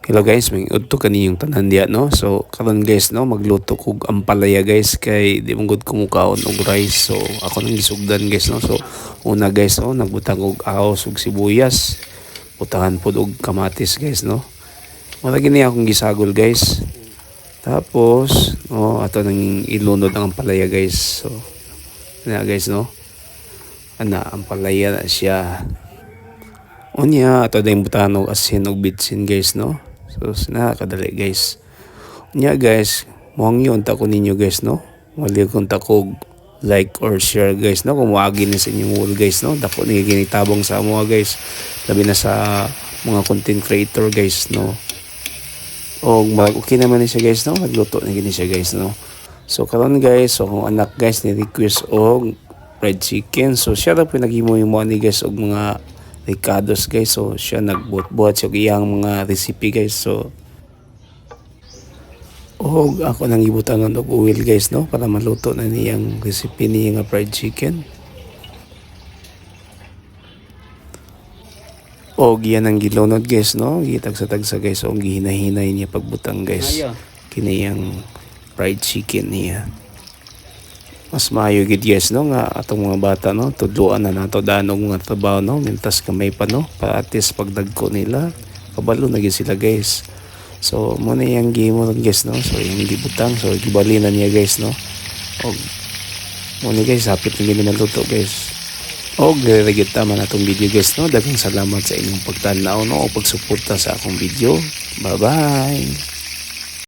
Hello guys, may udto kaniyong tanan diya no. So karon guys no, magluto kog ampalaya guys kay di mong gud kumukaon og rice. So ako nang gisugdan guys no. So una guys no, nagbutang og ahos ug sibuyas. Butahan pod og kamatis guys no. Mura gini akong gisagol guys. Tapos no, ato nang ilunod ang ampalaya guys. So na guys no. Ana ampalaya na siya. Unya ato ding butahan og asin og bitsin guys no. So nakakadali guys. Unya guys, muhang yun tako ninyo guys no. Wali kong takog like or share guys no. Kung maagi na sa inyong wall guys no. Dako ni ginitabong sa mga guys. Labi na sa mga content creator guys no. O okay naman ni siya guys no. Magluto na gini siya guys no. So karon guys, so kung anak guys ni request og fried chicken. So siya ra po naghimo yung mga ni guys og mga ricados guys. So siya nagbuhat-buhat siya iyang mga recipe guys. So ako nang ibutangan og oil guys no para maluto na niyang recipe niya nga fried chicken. Yan ang gilunod guys no. Gitagsa-tagsa guys. O gihinahinay niya pagbutang guys. Kiniyang fried chicken niya. Mas maayo gid guys no nga atong mga bata no tudloan na nato danog mga trabaho no mintas kamay pa no para at least pagdagko nila kabalo na gid sila guys. So mo na yang game mo guys no. So yung gibutang so gibalinan niya guys no. Og mo ni guys hapit na gid naluto guys. Og gid tama na tong video guys no. Daghang salamat sa inyong pagtanaw no o pagsuporta sa akong video. Bye bye.